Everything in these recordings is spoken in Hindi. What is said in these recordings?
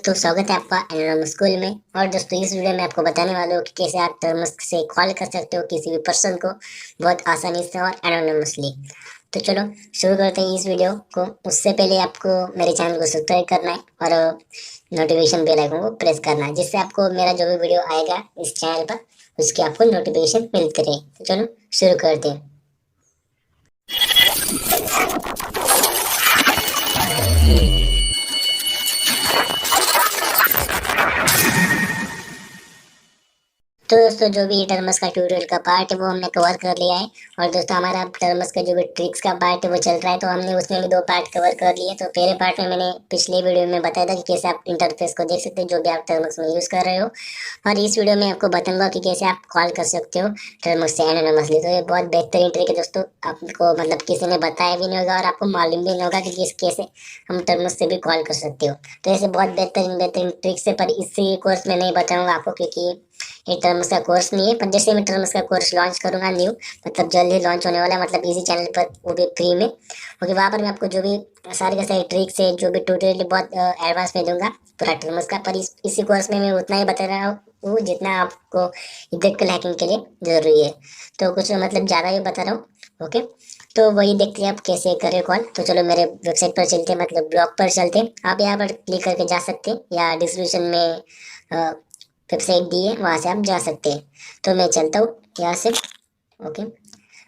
तो स्वागत है आपका एनोनिमस स्कूल में। और दोस्तों इस वीडियो में आपको बताने वाला हूँ कि कैसे आप टर्मक्स से कॉल कर सकते हो किसी भी पर्सन को बहुत आसानी से और एनोनिमसली। तो चलो शुरू करते हैं इस वीडियो को। उससे पहले आपको मेरे चैनल को सब्सक्राइब करना है और नोटिफिकेशन बेल आइकन को प्रेस करना है, जिससे आपको मेरा जो भी वीडियो आएगा इस चैनल पर उसकी आपको नोटिफिकेशन मिलती रहे। तो चलो शुरू करते हैं। तो दोस्तों जो भी टर्मस का ट्यूटोरियल का पार्ट है वो हमने कवर कर लिया है। और दोस्तों हमारा टर्मस का जो भी ट्रिक्स का पार्ट है वो चल रहा है, तो हमने उसमें भी 2 पार्ट कवर कर लिए। तो पहले पार्ट में मैंने पिछले वीडियो में बताया था कि कैसे आप इंटरफेस को देख सकते हैं जो भी आप टर्मस में यूज़ कर रहे हो। और इस वीडियो में आपको बताऊंगा कि कैसे आप कॉल कर सकते हो टर्मस से एनोनिमसली। तो ये बहुत बेहतरीन ट्रिक है दोस्तों, आपको मतलब किसी ने बताया भी नहीं होगा और आपको मालूम भी नहीं होगा कि कैसे हम टर्मस से भी कॉल कर सकते हो। तो ऐसे बहुत बेहतरीन बेहतरीन ट्रिक्स है, पर इसी कोर्स में नहीं बताऊंगा आपको, क्योंकि ये टर्म्स का कोर्स नहीं है। पर जैसे मैं टर्म्स का कोर्स लॉन्च करूंगा न्यू, मतलब जल्द ही लॉन्च होने वाला है, मतलब इसी चैनल पर, वो भी फ्री में। क्योंकि वहाँ पर मैं आपको जो भी सारे के सारे ट्रिक्स है, जो भी ट्यूटोरियल बहुत एडवांस में दूंगा पूरा टर्म्स का। पर इसी कोर्स में मैं उतना ही बता रहा हूँ जितना आपको इफेक्टिव हैकिंग के लिए जरूरी है। तो कुछ मतलब ज़्यादा ही बता रहा हूँ। ओके, तो वही देखते हैं आप कैसे करें कॉल। तो चलो मेरे वेबसाइट पर चलते हैं, मतलब ब्लॉग पर चलते हैं। आप यहाँ पर क्लिक करके जा सकते हैं या डिस्क्रिप्शन में वेबसाइट दी है, वहाँ से आप जा सकते हैं। तो मैं चलता हूँ यहाँ से। ओके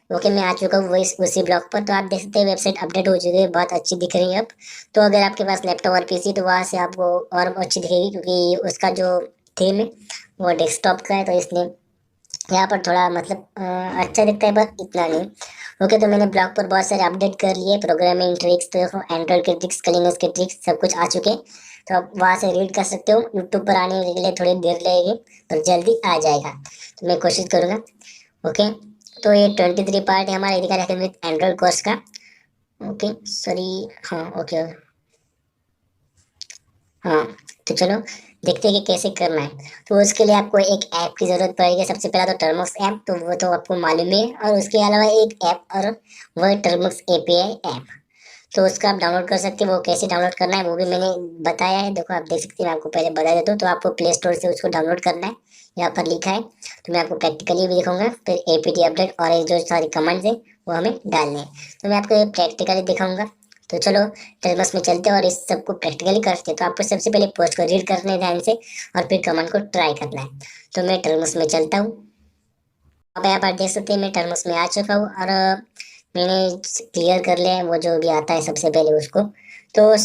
ओके, मैं आ चुका हूँ वही उसी ब्लॉग पर। तो आप देख सकते हैं वेबसाइट अपडेट हो चुकी है, बहुत अच्छी दिख रही है अब। तो अगर आपके पास लैपटॉप और पीसी तो वहाँ से आपको और अच्छी दिखेगी, क्योंकि उसका जो थीम है वो डेस्कटॉप का है, तो इसलिए यहाँ पर थोड़ा मतलब अच्छा दिखता है, पर इतना नहीं। ओके, तो मैंने ब्लॉग पर बहुत सारे अपडेट कर लिए, प्रोग्रामिंग ट्रिक्स, तो देखो एंड्रॉइड के ट्रिक्स, लिनक्स के ट्रिक्स सब कुछ आ चुके हैं। तो आप वहाँ से रीड कर सकते हो। यूट्यूब पर आने के लिए थोड़ी देर लगेगी, पर जल्दी आ जाएगा, तो मैं कोशिश करूँगा। ओके, तो ये 23 पार्ट है हमारा एरिका रखें विद एंड्रॉइड कोर्स का। ओके सॉरी, हाँ ओके, हाँ। तो चलो देखते हैं कि कैसे करना है। तो उसके लिए आपको एक ऐप की ज़रूरत पड़ेगी। सबसे पहला तो टर्मक्स ऐप, तो वो तो आपको मालूम ही है। और उसके अलावा एक ऐप और वह टर्मक्स एपीआई ऐप, तो उसका आप डाउनलोड कर सकते हैं। वो कैसे डाउनलोड करना है वो भी मैंने बताया है, देखो आप देख सकते हैं। मैं आपको पहले बता देता हूँ। तो आपको प्ले स्टोर से उसको डाउनलोड करना है, यहाँ पर लिखा है। तो मैं आपको प्रैक्टिकली भी दिखाऊंगा, फिर एपीटी अपडेट और ये जो सारी कमांड्स है वो हमें डालने हैं। तो मैं आपको ये प्रैक्टिकली दिखाऊंगा। तो चलो टर्मस में चलते हैं और इस सबको प्रैक्टिकली करते हैं। तो आपको सबसे पहले पोस्ट को रीड करना है ध्यान से, और फिर कमांड को ट्राई करना है। तो मैं टर्मस में चलता हूँ। अब यहाँ पर देख सकते हैं मैं टर्मस में आ चुका हूँ, और मैंने क्लियर कर लिया है वो जो भी आता है सबसे पहले उसको। तो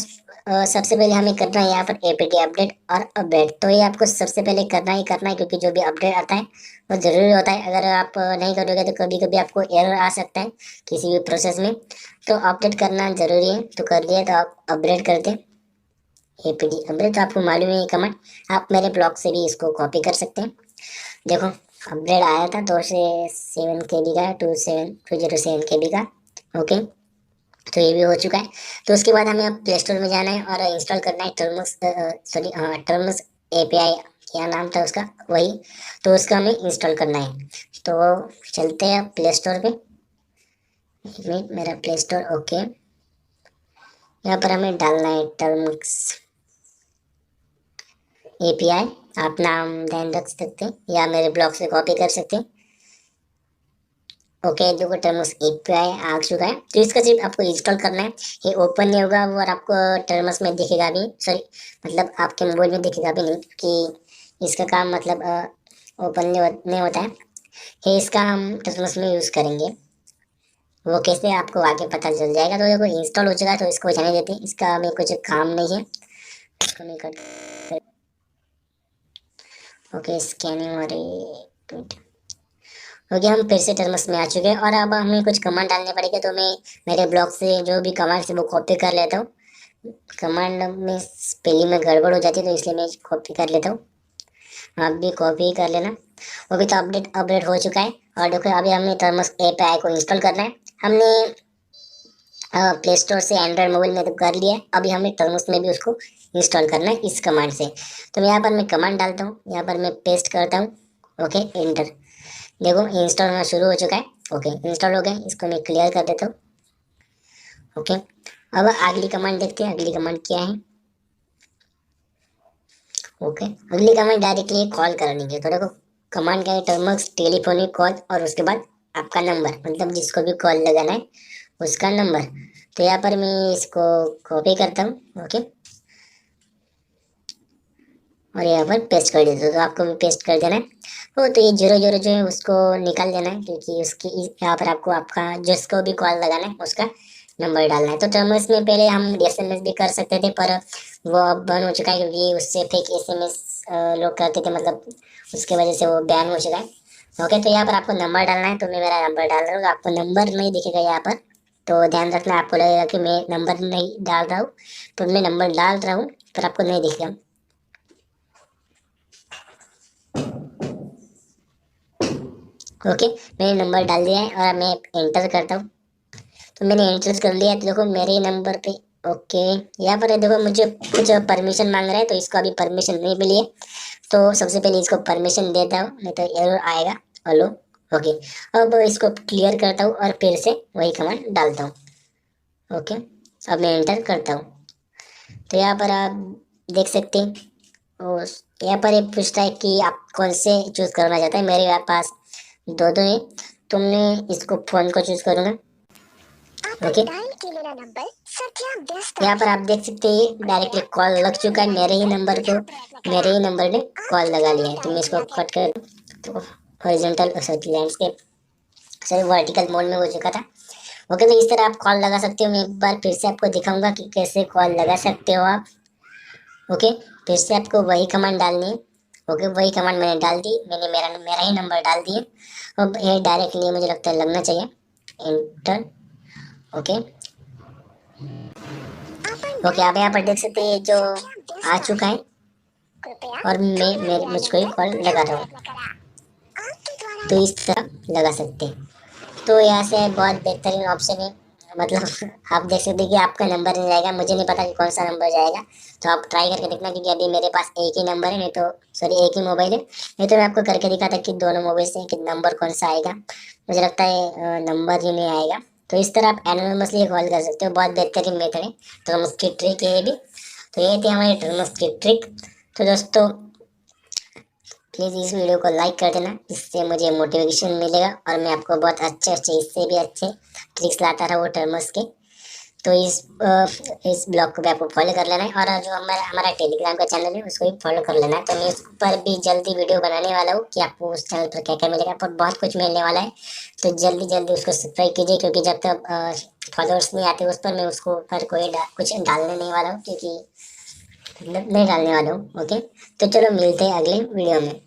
सबसे पहले हमें करना है यहाँ पर एपीटी अपडेट और अपडेट। तो ये आपको सबसे पहले करना ही, क्योंकि जो भी अपडेट आता है वो ज़रूरी होता है। अगर आप नहीं करोगे तो कभी कभी आपको एरर आ सकता है किसी भी प्रोसेस में। तो अपडेट करना ज़रूरी है, तो कर लिया तो आप अपडेट कर दें। एपीटी अपडेट तो आपको मालूम है ये कमांड, आप मेरे ब्लॉग से भी इसको कॉपी कर सकते हैं। देखो अपडेट आया था 207 KB का, 207 KB का। ओके, तो ये भी हो चुका है। तो उसके बाद हमें अब प्ले स्टोर में जाना है और इंस्टॉल करना है टर्मक्स, सॉरी हाँ, टर्मक्स एपीआई, क्या नाम था उसका, वही। तो उसका हमें इंस्टॉल करना है। तो चलते हैं प्ले स्टोर पे। एक मिनट, मेरा प्ले स्टोर। ओके, यहाँ पर हमें डालना है टर्मक्स एपीआई। आप नाम ध्यान रख सकते हैं या मेरे ब्लॉग से कॉपी कर सकते हैं। ओके, देखो टर्मक्स एपीआई आ चुका है। तो इसका सिर्फ आपको इंस्टॉल करना है, ये ओपन नहीं होगा और आपको टर्मक्स में दिखेगा भी, सॉरी मतलब आपके मोबाइल में दिखेगा भी नहीं, कि इसका काम मतलब ओपन नहीं होता है। ये इसका हम टर्मक्स में यूज़ करेंगे, वो कैसे आपको आगे पता चल जाएगा। तो देखो इंस्टॉल हो चुका है, तो इसको जाने देते हैं, इसका हमें कुछ काम नहीं है, इसको नहीं कर। ओके, स्कैनिंग हो रही है। ओके, हम फिर से टर्म्स में आ चुके हैं और अब हमें कुछ कमांड डालने पड़ेंगे। तो मैं मेरे ब्लॉग से जो भी कमांड है वो कॉपी कर लेता हूँ। कमांड में स्पेलिंग में गड़बड़ हो जाती है, तो इसलिए मैं कॉपी कर लेता हूँ। आप भी कॉपी कर लेना। वो भी तो अपडेट अपडेट हो चुका है। और देखो अभी हमें टर्म्स एपीआई को इंस्टॉल करना है। हमने प्ले स्टोर से एंड्रॉयड मोबाइल में तो कर लिया है, अभी हमें टर्म्स में भी उसको इंस्टॉल करना है इस कमांड से। तो यहाँ पर मैं कमांड डालता हूँ, यहाँ पर मैं पेस्ट करता हूँ। Okay, enter. देखो इंस्टॉल होना शुरू हो चुका है। ओके, इंस्टॉल हो गया, इसको मैं क्लियर कर देता हूँ। ओके, अब अगली कमांड देखते हैं, अगली कमांड क्या है। ओके, अगली कमांड डायरेक्टली कॉल करनी है। तो देखो कमांड का है टर्मक्स टेलीफोनिक कॉल, और उसके बाद आपका नंबर, मतलब जिसको भी कॉल लगाना है उसका नंबर। तो यहाँ पर मैं इसको कॉपी करता हूँ। ओके, और यहाँ पर पेस्ट कर देता हूँ। तो आपको भी पेस्ट कर देना है। तो ये जीरो जीरो जो है उसको निकाल देना है, क्योंकि उसकी यहाँ पर आपको आपका जिसको भी कॉल लगाना है उसका नंबर डालना है। तो टर्मस में पहले हम एसएमएस भी कर सकते थे, पर वो अब बंद हो चुका है, क्योंकि उससे फेक एसएमएस लोग करते थे, मतलब उसके वजह से वो बैन हो चुका है। ओके, तो यहाँ पर आपको नंबर डालना है। तो मैं मेरा नंबर डाल रहा हूँ, आपको नंबर नहीं दिखेगा यहाँ पर, तो ध्यान रखना। आपको लगेगा कि मैं नंबर नहीं डाल रहा हूँ, तो मैं नंबर डाल रहा हूँ पर आपको नहीं दिखेगा। ओके, मैंने नंबर डाल दिया है और मैं एंटर करता हूँ। तो मैंने एंटर कर लिया, तो देखो मेरे नंबर पे। ओके, यहाँ पर देखो मुझे कुछ परमिशन मांग रहा है, तो इसको अभी परमिशन नहीं मिली है। तो सबसे पहले इसको परमिशन देता हूँ, नहीं तो एरर आएगा। हेलो। ओके, अब इसको क्लियर करता हूँ और फिर से वही कमांड डालता हूँ। ओके, अब मैं एंटर करता हूँ। तो यहाँ पर आप देख सकते हैं, और यहाँ पर ये पूछता है कि आप कौन से चूज करना चाहते हैं। मेरे पास दो दो है, तो मैं इसको फोन को चूज करूंगा। ओके, यहाँ पर आप देख सकते हैं डायरेक्टली कॉल लग चुका है मेरे ही नंबर को, मेरे ही नंबर ने कॉल लगा लिया है। तो मैं इसको कट कर, तो horizontal sorry landscape sorry vertical mode में हो चुका था। ओके, तो इस तरह आप कॉल लगा सकते हो। मैं एक बार फिर से आपको दिखाऊंगा कि कैसे कॉल लगा सकते हो आप। ओके, फिर से आपको वही कमांड डालनी है। ओके, वही कमांड मैंने डाल दी, मैंने मेरा मेरा ही नंबर डाल दिया। अब ये डायरेक्टली मुझे लगता है लगना चाहिए। एंटर। ओके, ओके, आप यहाँ पर देख सकते हैं जो आ चुका है, और मैं मुझको ही कॉल लगा रहा हूँ। तो इस तरह लगा सकते हैं। तो यहाँ से बहुत बेहतरीन ऑप्शन है, मतलब आप देख सकते हैं कि आपका नंबर नहीं जाएगा, मुझे नहीं पता कि कौन सा नंबर जाएगा। तो आप ट्राई करके देखना, क्योंकि अभी मेरे पास एक ही नंबर है, नहीं तो सॉरी एक ही मोबाइल है, नहीं तो मैं आपको करके दिखाता कि दोनों मोबाइल से कि नंबर कौन सा आएगा। मुझे लगता है नंबर ही नहीं आएगा। तो इस तरह आप एनोनिमसली कॉल कर सकते हो, बहुत बेहतरीन मेथड है। तो हम उसकी ट्रिक है ये भी। तो ये थी हमारी टर्मस की ट्रिक। तो दोस्तों प्लीज़ इस वीडियो को लाइक कर देना, इससे मुझे मोटिवेशन मिलेगा और मैं आपको बहुत अच्छे अच्छे इससे भी अच्छे ट्रिक्स लाता रहा वो टर्मस के। तो इस ब्लॉग को भी आपको फॉलो कर लेना है, और जो हमारा हमारा टेलीग्राम का चैनल है उसको भी फॉलो कर लेना है। तो मैं उस पर भी जल्दी वीडियो बनाने वाला हूँ कि आपको उस चैनल पर क्या क्या मिलेगा, पर बहुत कुछ मिलने वाला है। तो जल्दी जल्दी उसको सब्सक्राइब कीजिए, क्योंकि जब तक फॉलोअर्स नहीं आते उस पर मैं उसको पर कोई कुछ डालने नहीं वाला हूँ, क्योंकि नहीं डालने वाला हूँ। ओके, तो चलो मिलते हैं अगले वीडियो में।